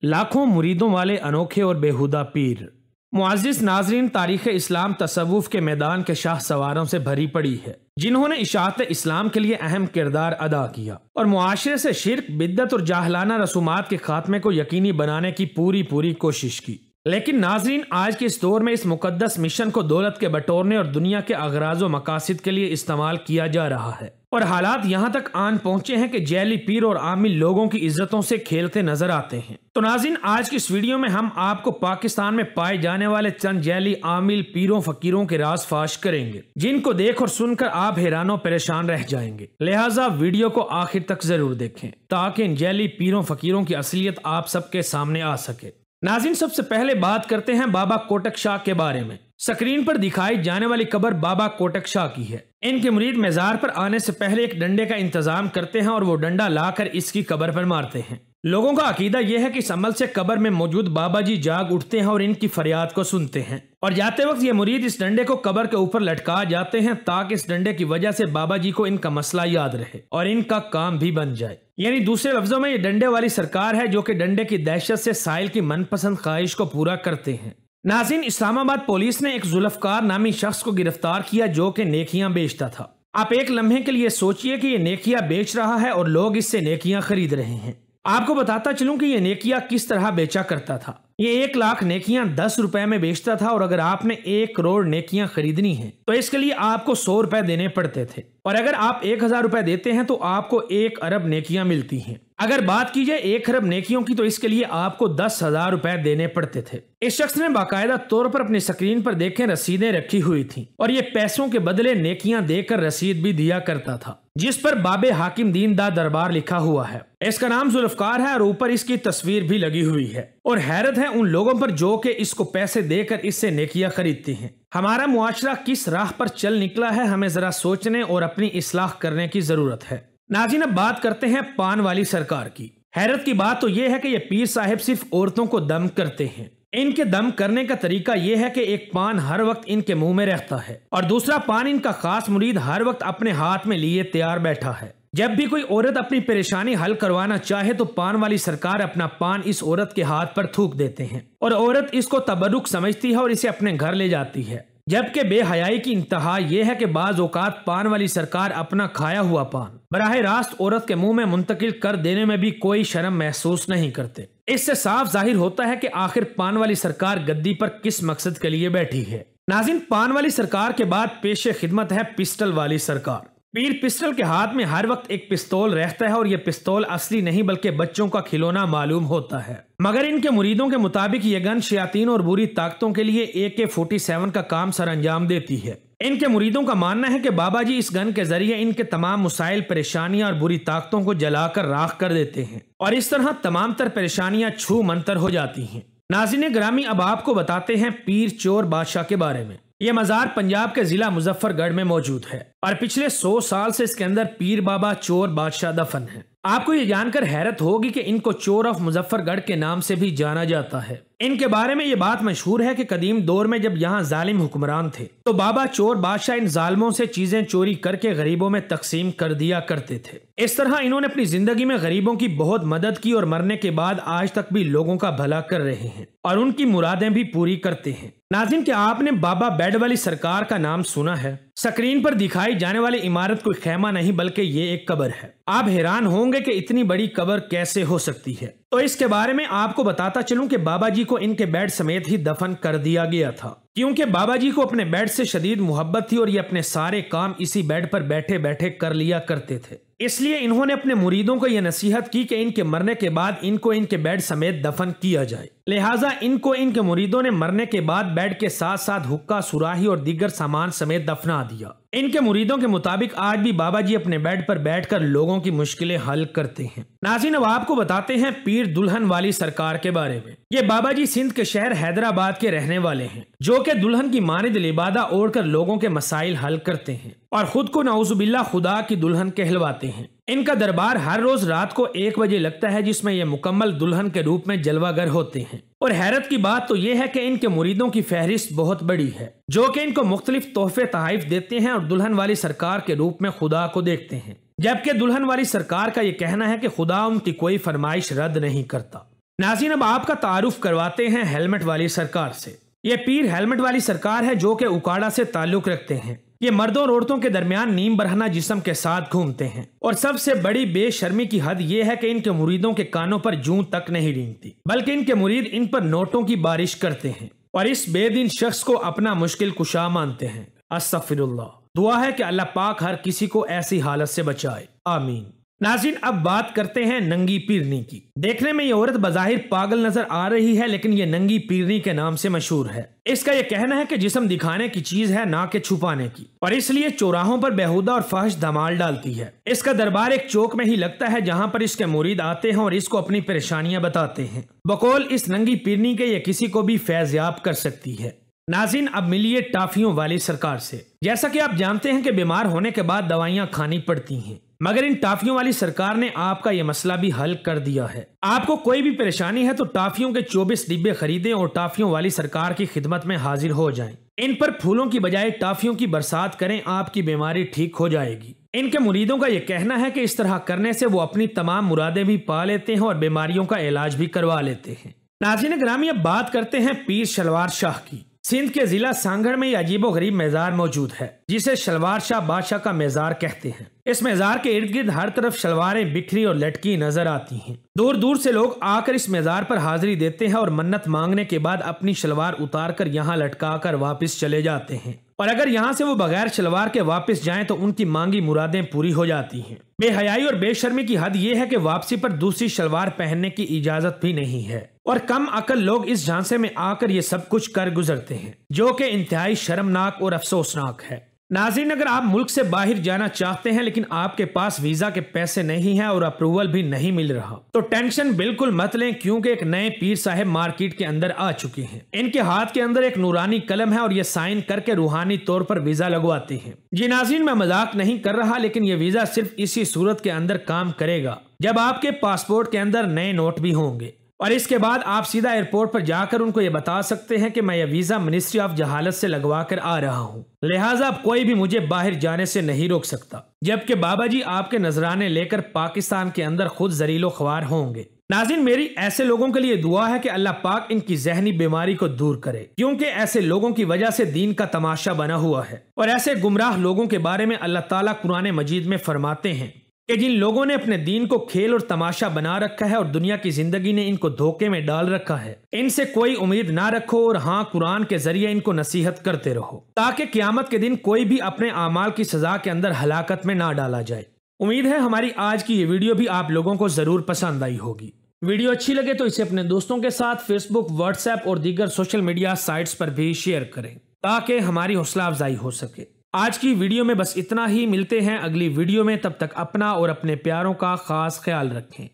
लाखों मुरीदों वाले अनोखे और बेहुदा पीर। मुअज़्ज़िज़ नाज़रीन, तारीख़ इस्लाम तसव्वुफ़ के मैदान के शाह सवारों से भरी पड़ी है, जिन्होंने इशाअत इस्लाम के लिए अहम किरदार अदा किया और मुआशरे से शिर्क, बिद्दत और जाहलाना रसूमात के खात्मे को यकीनी बनाने की पूरी कोशिश की। लेकिन नाज़रीन, आज के इस दौर में इस मुकद्दस मिशन को दौलत के बटोरने और दुनिया के अगराज़ व मकासिद के लिए इस्तेमाल किया जा रहा है और हालात यहाँ तक आन पहुँचे हैं कि जैली पीर और आमिल लोगों की इज्जतों से खेलते नजर आते हैं। तो नाज़रीन, आज की इस वीडियो में हम आपको पाकिस्तान में पाए जाने वाले चंद जैली आमिल पीरों फकीरों के राज फाश करेंगे, जिनको देख और सुनकर आप हैरान परेशान रह जाएंगे। लिहाजा वीडियो को आखिर तक जरूर देखें ताकि इन जैली पीरों फकीरों की असलियत आप सबके सामने आ सके। नाज़रीन, सबसे पहले बात करते हैं बाबा कोटक शाह के बारे में। स्क्रीन पर दिखाई जाने वाली कब्र बाबा कोटक शाह की है। इनके मुरीद मज़ार पर आने से पहले एक डंडे का इंतजाम करते हैं और वो डंडा लाकर इसकी कब्र पर मारते हैं। लोगों का अकीदा यह है कि इस अमल से कब्र में मौजूद बाबा जी जाग उठते हैं और इनकी फरियाद को सुनते हैं और जाते वक्त ये मुरीद इस डंडे को कब्र के ऊपर लटका जाते हैं ताकि इस डंडे की वजह से बाबा जी को इनका मसला याद रहे और इनका काम भी बन जाए। यानी दूसरे लफ्जों में ये डंडे वाली सरकार है जो कि डंडे की दहशत से साहिल की मनपसंद ख्वाहिश को पूरा करते हैं। नाज़रीन, इस्लामाबाद पुलिस ने एक जुल्फकार नामी शख्स को गिरफ्तार किया जो कि नेकियां बेचता था। आप एक लम्हे के लिए सोचिए कि ये नेकियां बेच रहा है और लोग इससे नेकियां खरीद रहे हैं। आपको बताता चलूं कि ये नेकियां किस तरह बेचा करता था। ये 1 लाख नेकियां 10 रुपए में बेचता था और अगर आपने 1 करोड़ नेकियां खरीदनी है तो इसके लिए आपको 100 रुपए देने पड़ते थे और अगर आप 1000 रुपए देते हैं तो आपको 1 अरब नेकियां मिलती हैं। अगर बात की जाए 1 अरब नेकियों की तो इसके लिए आपको 10,000 रुपए देने पड़ते थे। इस शख्स ने बाकायदा तौर पर अपनी स्क्रीन पर देखें रसीदें रखी हुई थी और ये पैसों के बदले नेकियां देकर रसीद भी दिया करता था, जिस पर बाबे हाकिम दीन दा दरबार लिखा हुआ है। इसका नाम जुल्फकार है और ऊपर इसकी तस्वीर भी लगी हुई है और हैरत है उन लोगों पर जो कि इसको पैसे देकर इससे नेकियां खरीदते हैं। हमारा मुआशरा किस राह पर चल निकला है, हमें जरा सोचने और अपनी इस्लाह करने की जरूरत है। नाज़रीन, अब बात करते हैं पान वाली सरकार की। हैरत की बात तो यह है कि ये पीर साहिब सिर्फ औरतों को दम करते हैं। इनके दम करने का तरीका यह है कि एक पान हर वक्त इनके मुंह में रहता है और दूसरा पान इनका खास मुरीद हर वक्त अपने हाथ में लिए तैयार बैठा है। जब भी कोई औरत अपनी परेशानी हल करवाना चाहे तो पान वाली सरकार अपना पान इस औरत के हाथ पर थूक देते हैं और औरत इसको तबरुक समझती है और इसे अपने घर ले जाती है। जबकि बेहयाई की इंतहा यह है कि बाज औकात पान वाली सरकार अपना खाया हुआ पान बराह रास्त औरत के मुंह में मुंतकिल कर देने में भी कोई शर्म महसूस नहीं करते। इससे साफ जाहिर होता है कि आखिर पान वाली सरकार गद्दी पर किस मकसद के लिए बैठी है। नाज़रीन, पान वाली सरकार के बाद पेशे खिदमत है पिस्टल वाली सरकार। पीर पिस्टल के हाथ में हर वक्त एक पिस्तौल रहता है और यह पिस्तौल असली नहीं बल्कि बच्चों का खिलौना मालूम होता है, मगर इनके मुरीदों के मुताबिक यह गन शयातीन और बुरी ताकतों के लिए AK-47 का काम सर अंजाम देती है। इनके मुरीदों का मानना है कि बाबा जी इस गन के जरिए इनके तमाम मुसाइल, परेशानियां और बुरी ताकतों को जलाकर राख कर देते हैं और इस तरह तमाम तर परेशानियां छू मंतर हो जाती हैं। नाज़रीन ग्रामी, अब आपको बताते हैं पीर चोर बादशाह के बारे में। यह मज़ार पंजाब के जिला मुजफ्फरगढ़ में मौजूद है और पिछले 100 साल से इसके अंदर पीर बाबा चोर बादशाह दफन है। आपको ये जानकर हैरत होगी कि इनको चोर ऑफ मुजफ्फरगढ़ के नाम से भी जाना जाता है। इनके बारे में ये बात मशहूर है कि कदीम दौर में जब यहाँ जालिम हुक्मरान थे तो बाबा चोर बादशाह इन जालिमों से चीजें चोरी करके गरीबों में तकसीम कर दिया करते थे। इस तरह इन्होंने अपनी जिंदगी में गरीबों की बहुत मदद की और मरने के बाद आज तक भी लोगों का भला कर रहे हैं और उनकी मुरादें भी पूरी करते हैं। नाज़रीन, क्या आपने बाबा बेड वाली सरकार का नाम सुना है? स्क्रीन पर दिखाई जाने वाली इमारत कोई खेमा नहीं बल्कि ये एक कब्र है। आप हैरान होंगे कि इतनी बड़ी कब्र कैसे हो सकती है, तो इसके बारे में आपको बताता चलूं कि बाबा जी को इनके बेड समेत ही दफन कर दिया गया था, क्योंकि बाबा जी को अपने बेड से शदीद मोहब्बत थी और ये अपने सारे काम इसी बेड पर बैठे बैठे कर लिया करते थे। इसलिए इन्होंने अपने मुरीदों को यह नसीहत की कि इनके मरने के बाद इनको इनके बेड समेत दफन किया जाए। लिहाजा इनको इनके मुरीदों ने मरने के बाद बेड के साथ साथ हुक्का, सुराही और दीगर सामान समेत दफना दिया। इनके मुरीदों के मुताबिक आज भी बाबा जी अपने बेड पर बैठकर लोगों की मुश्किलें हल करते हैं। नाज़रीन, अब आपको बताते हैं पीर दुल्हन वाली सरकार के बारे में। ये बाबा जी सिंध के शहर हैदराबाद के रहने वाले हैं जो कि दुल्हन की मानिद लिबादा ओढ़कर लोगों के मसाइल हल करते हैं और खुद को नाउजुबिल्लाह खुदा की दुल्हन कहलवाते हैं। इनका दरबार हर रोज रात को 1 बजे लगता है जिसमें ये मुकम्मल दुल्हन के रूप में जलवागर होते हैं। और हैरत की बात तो ये है कि इनके मुरीदों की फहरिस्त बहुत बड़ी है जो कि इनको मुख्तलिफ तोहफे तहाइफ देते हैं और दुल्हन वाली सरकार के रूप में खुदा को देखते हैं, जबकि दुल्हन वाली सरकार का ये कहना है कि खुदा उनकी कोई फरमाइश रद्द नहीं करता। नाज़रीन, अब आपका तारुफ करवाते हैं हेलमेट वाली सरकार से। ये पीर हेलमेट वाली सरकार है जो कि उकाड़ा से ताल्लुक रखते हैं। ये मर्दों और औरतों के दरमियान नीम बरहना जिस्म के साथ घूमते हैं और सबसे बड़ी बेशर्मी की हद ये है कि इनके मुरीदों के कानों पर जूं तक नहीं रेंगती, बल्कि इनके मुरीद इन पर नोटों की बारिश करते हैं और इस बेदीन शख्स को अपना मुश्किल कुशा मानते हैं। अस्तगफिरुल्लाह। दुआ है कि अल्लाह पाक हर किसी को ऐसी हालत से बचाए, आमीन। नाज़रीन, अब बात करते हैं नंगी पीरनी की। देखने में ये औरत बज़ाहिर पागल नजर आ रही है, लेकिन ये नंगी पीरनी के नाम से मशहूर है। इसका ये कहना है कि जिस्म दिखाने की चीज है, ना कि छुपाने की, और इसलिए चौराहों पर बेहुदा और फाहिश धमाल डालती है। इसका दरबार एक चौक में ही लगता है जहाँ पर इसके मुरीद आते हैं और इसको अपनी परेशानियां बताते हैं। बकौल इस नंगी पीरनी के ये किसी को भी फैज़याब कर सकती है। नाज़रीन, अब मिलिए टाफियों वाली सरकार से। जैसा कि आप जानते हैं कि बीमार होने के बाद दवाइयाँ खानी पड़ती हैं, मगर इन टाफियों वाली सरकार ने आपका ये मसला भी हल कर दिया है। आपको कोई भी परेशानी है तो टाफियों के 24 डिब्बे खरीदें और टाफियों वाली सरकार की खिदमत में हाजिर हो जाएं। इन पर फूलों की बजाय टाफियों की बरसात करें, आपकी बीमारी ठीक हो जाएगी। इनके मुरीदों का ये कहना है कि इस तरह करने से वो अपनी तमाम मुरादें भी पा लेते हैं और बीमारियों का इलाज भी करवा लेते हैं। नाज़रीन ग्रामी, अब बात करते हैं पीर शलवार शाह की। सिंध के जिला सांगड़ में अजीबो गरीब मेज़ार मौजूद है जिसे शलवार शाह बादशाह का मेज़ार कहते हैं। इस मेज़ार के इर्द गिर्द हर तरफ शलवारें बिखरी और लटकी नजर आती हैं। दूर दूर से लोग आकर इस मेज़ार पर हाजिरी देते हैं और मन्नत मांगने के बाद अपनी शलवार उतार कर यहाँ लटका कर वापिस चले जाते हैं, और अगर यहाँ से वो बगैर शलवार के वापस जाएं तो उनकी मांगी मुरादें पूरी हो जाती हैं। बेहयाई और बेशर्मी की हद ये है कि वापसी पर दूसरी शलवार पहनने की इजाजत भी नहीं है, और कम अकल लोग इस झांसे में आकर ये सब कुछ कर गुजरते हैं, जो कि इंतहाई शर्मनाक और अफसोसनाक है। नाज़रीन, अगर आप मुल्क से बाहर जाना चाहते हैं लेकिन आपके पास वीजा के पैसे नहीं हैं और अप्रूवल भी नहीं मिल रहा, तो टेंशन बिल्कुल मत लें, क्योंकि एक नए पीर साहब मार्केट के अंदर आ चुके हैं। इनके हाथ के अंदर एक नूरानी कलम है और ये साइन करके रूहानी तौर पर वीजा लगवाते हैं। जी नाज़रीन, मैं मजाक नहीं कर रहा, लेकिन ये वीजा सिर्फ इसी सूरत के अंदर काम करेगा जब आपके पासपोर्ट के अंदर नए नोट भी होंगे, और इसके बाद आप सीधा एयरपोर्ट पर जाकर उनको ये बता सकते हैं कि मैं ये वीजा मिनिस्ट्री ऑफ जहालत से लगवा कर आ रहा हूँ, लिहाजा अब कोई भी मुझे बाहर जाने से नहीं रोक सकता। जबकि बाबा जी आपके नजराने लेकर पाकिस्तान के अंदर खुद जरीलो ख्वार होंगे। नाज़रीन, मेरी ऐसे लोगों के लिए दुआ है कि अल्लाह पाक इनकी जहनी बीमारी को दूर करे, क्योंकि ऐसे लोगों की वजह से दीन का तमाशा बना हुआ है। और ऐसे गुमराह लोगों के बारे में अल्लाह ताला कुरान मजीद में फरमाते हैं कि जिन लोगों ने अपने दीन को खेल और तमाशा बना रखा है और दुनिया की जिंदगी ने इनको धोखे में डाल रखा है, इनसे कोई उम्मीद ना रखो, और हाँ, कुरान के जरिए इनको नसीहत करते रहो ताकि क़यामत के दिन कोई भी अपने आमाल की सजा के अंदर हलाकत में ना डाला जाए। उम्मीद है हमारी आज की ये वीडियो भी आप लोगों को जरूर पसंद आई होगी। वीडियो अच्छी लगे तो इसे अपने दोस्तों के साथ फेसबुक, व्हाट्सएप और दीगर सोशल मीडिया साइट्स पर भी शेयर करें ताकि हमारी हौसला अफजाई हो सके। आज की वीडियो में बस इतना ही। मिलते हैं अगली वीडियो में, तब तक अपना और अपने प्यारों का खास ख्याल रखें।